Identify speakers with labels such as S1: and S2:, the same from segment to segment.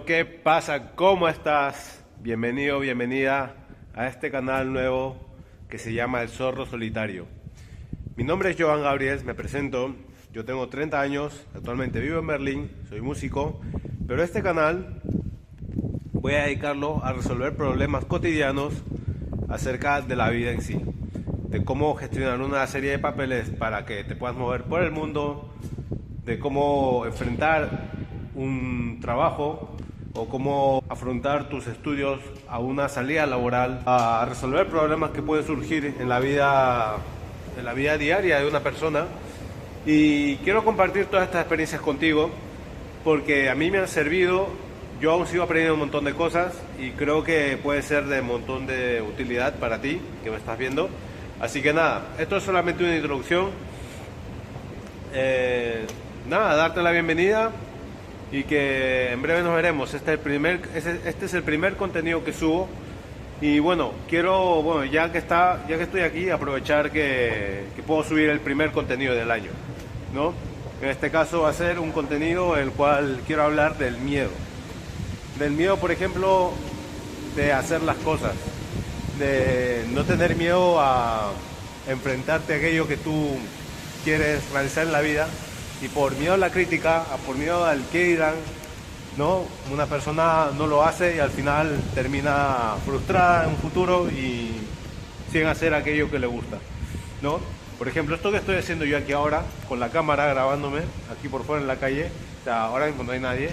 S1: ¿Qué pasa? ¿Cómo estás? Bienvenido, bienvenida a este canal nuevo que se llama El Zorro Solitario. Mi nombre es Joan Gabriel, me presento. Yo tengo 30 años, actualmente vivo en Berlín, soy músico, pero este canal voy a dedicarlo a resolver problemas cotidianos acerca de la vida en sí, de cómo gestionar una serie de papeles para que te puedas mover por el mundo, de cómo enfrentar un trabajo o cómo afrontar tus estudios a una salida laboral, a resolver problemas que pueden surgir en la vida diaria de una persona. Y quiero compartir todas estas experiencias contigo porque a mí me han servido. Yo aún sigo aprendiendo un montón de cosas y creo que puede ser de un montón de utilidad para ti que me estás viendo. Así que nada, esto es solamente una introducción. Darte la bienvenida y que en breve nos veremos. Este es el primer contenido que subo. Y bueno, ya que estoy aquí, aprovechar que puedo subir el primer contenido del año, ¿no? En este caso va a ser un contenido en el cual quiero hablar del miedo. Del miedo, por ejemplo, de hacer las cosas, de no tener miedo a enfrentarte a aquello que tú quieres realizar en la vida, y por miedo a la crítica, por miedo al qué dirán, ¿no? Una persona no lo hace y al final termina frustrada en un futuro y sin hacer aquello que le gusta, ¿no? Por ejemplo, esto que estoy haciendo yo aquí ahora, con la cámara grabándome, aquí por fuera en la calle, o sea, ahora mismo no hay nadie,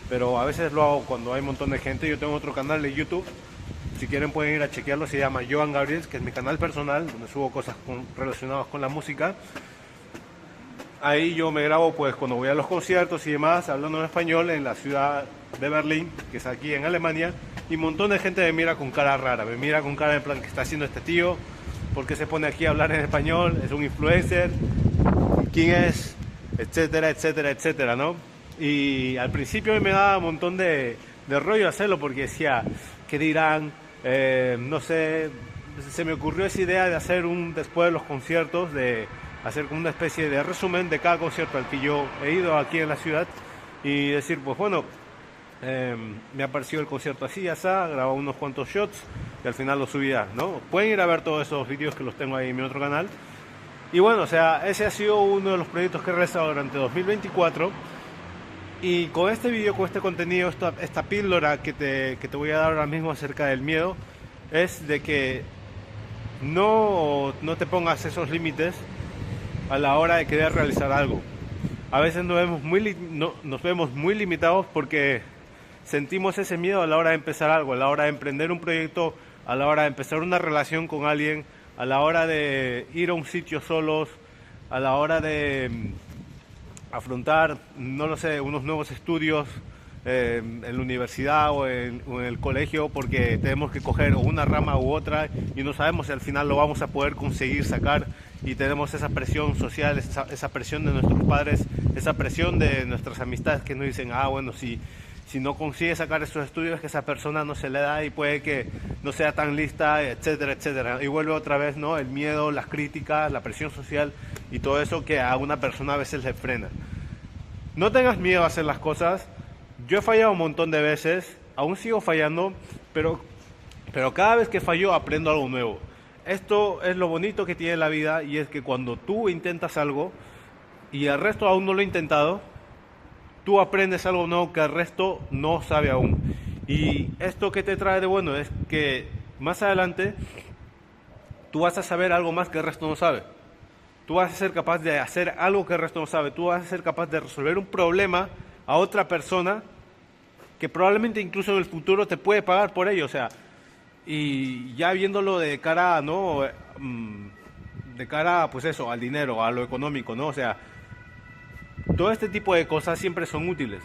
S1: pero a veces lo hago cuando hay un montón de gente. Yo tengo otro canal de YouTube, si quieren pueden ir a chequearlo, se llama Joan Gabriel, que es mi canal personal, donde subo cosas relacionadas con la música. Ahí yo me grabo pues cuando voy a los conciertos y demás, hablando en español en la ciudad de Berlín, que es aquí en Alemania, y un montón de gente me mira con cara rara, me mira con cara en plan, ¿qué está haciendo este tío? ¿Por qué se pone aquí a hablar en español? ¿Es un influencer? ¿Quién es? Etcétera, etcétera, etcétera, ¿no? Y al principio me daba un montón de rollo hacerlo porque decía, ¿qué dirán? No sé, se me ocurrió esa idea de hacer después de los conciertos, de hacer como una especie de resumen de cada concierto al que yo he ido aquí en la ciudad y decir, pues bueno, me ha parecido el concierto así, así, grabado unos cuantos shots y al final lo subía, ¿no? Pueden ir a ver todos esos vídeos que los tengo ahí en mi otro canal. Y bueno, o sea, ese ha sido uno de los proyectos que he realizado durante 2024. Y con este vídeo, con este contenido, esta píldora que te voy a dar ahora mismo acerca del miedo, es de que no te pongas esos límites a la hora de querer realizar algo. A veces nos vemos muy limitados porque sentimos ese miedo a la hora de empezar algo, a la hora de emprender un proyecto, a la hora de empezar una relación con alguien, a la hora de ir a un sitio solos, a la hora de afrontar, no lo sé, unos nuevos estudios en la universidad o en el colegio, porque tenemos que coger una rama u otra y no sabemos si al final lo vamos a poder conseguir sacar, y tenemos esa presión social, esa presión de nuestros padres, esa presión de nuestras amistades que nos dicen, bueno, si no consigue sacar esos estudios, que esa persona no se le da y puede que no sea tan lista, etcétera, etcétera. Y vuelve otra vez, ¿no? El miedo, las críticas, la presión social y todo eso que a una persona a veces le frena. No tengas miedo a hacer las cosas. Yo he fallado un montón de veces, aún sigo fallando, pero cada vez que fallo aprendo algo nuevo. Esto es lo bonito que tiene la vida, y es que cuando tú intentas algo y el resto aún no lo ha intentado, tú aprendes algo nuevo que el resto no sabe aún. Y esto que te trae de bueno es que más adelante tú vas a saber algo más que el resto no sabe. Tú vas a ser capaz de hacer algo que el resto no sabe. Tú vas a ser capaz de resolver un problema a otra persona que probablemente incluso en el futuro te puede pagar por ello. O sea, y ya viéndolo de cara, ¿no? De cara, pues eso, al dinero, a lo económico, ¿no? O sea, todo este tipo de cosas siempre son útiles.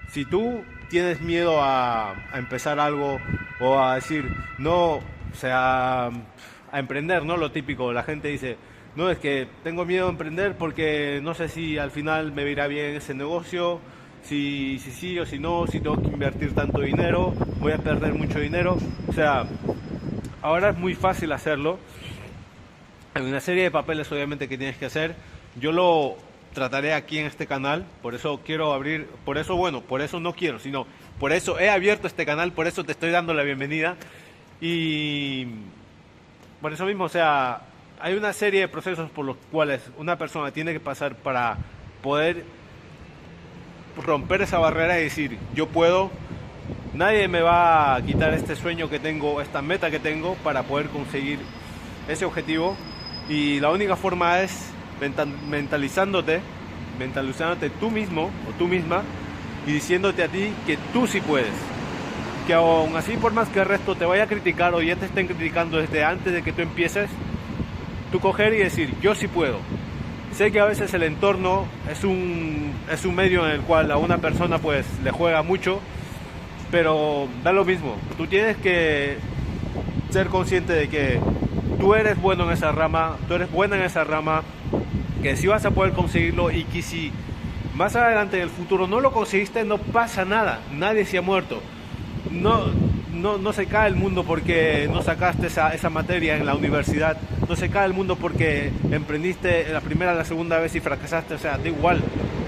S1: Si tú tienes miedo a empezar algo o a decir, no, o sea, a emprender, ¿no? Lo típico, la gente dice, no, es que tengo miedo a emprender porque no sé si al final me irá bien ese negocio, si sí o si no, si tengo que invertir tanto dinero, voy a perder mucho dinero. O sea, ahora es muy fácil hacerlo. Hay una serie de papeles obviamente que tienes que hacer. Yo trataré aquí en este canal. Por eso quiero abrir, por eso no quiero, sino por eso he abierto este canal, por eso te estoy dando la bienvenida. Y por eso mismo, o sea, hay una serie de procesos por los cuales una persona tiene que pasar para poder romper esa barrera y decir, yo puedo, nadie me va a quitar este sueño que tengo, esta meta que tengo para poder conseguir ese objetivo. Y la única forma es mentalizándote tú mismo o tú misma y diciéndote a ti que tú sí puedes. Que aún así, por más que el resto te vaya a criticar o ya te estén criticando desde antes de que tú empieces, tú coger y decir, yo sí puedo. Sé que a veces el entorno es un medio en el cual a una persona pues le juega mucho, pero da lo mismo. Tú tienes que ser consciente de que tú eres bueno en esa rama, tú eres buena en esa rama, que sí vas a poder conseguirlo y que si más adelante en el futuro no lo conseguiste, no pasa nada, nadie se ha muerto. No se cae el mundo porque no sacaste esa materia en la universidad, no se cae el mundo porque emprendiste la primera o la segunda vez y fracasaste, o sea, da igual,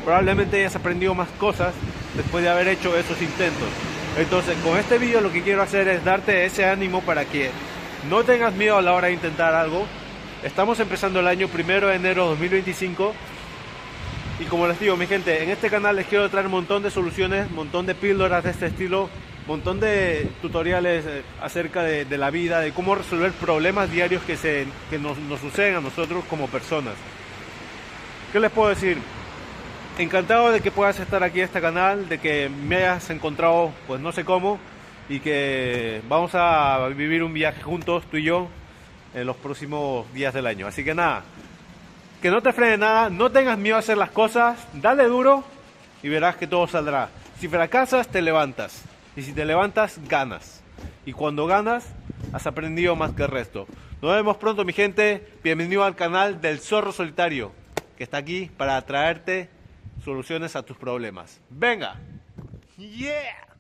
S1: probablemente hayas aprendido más cosas después de haber hecho esos intentos. Entonces, con este vídeo lo que quiero hacer es darte ese ánimo para que no tengas miedo a la hora de intentar algo. Estamos empezando el año 1 de enero de 2025 y como les digo, mi gente, en este canal les quiero traer un montón de soluciones, un montón de píldoras de este estilo, un montón de tutoriales acerca de la vida, de cómo resolver problemas diarios que nos suceden a nosotros como personas. ¿Qué les puedo decir? Encantado de que puedas estar aquí en este canal, de que me hayas encontrado, pues no sé cómo, y que vamos a vivir un viaje juntos, tú y yo, en los próximos días del año. Así que nada, que no te frene nada, no tengas miedo a hacer las cosas, dale duro y verás que todo saldrá. Si fracasas, te levantas. Y si te levantas, ganas. Y cuando ganas, has aprendido más que el resto. Nos vemos pronto, mi gente. Bienvenido al canal del Zorro Solitario, que está aquí para traerte soluciones a tus problemas. ¡Venga! ¡Yeah!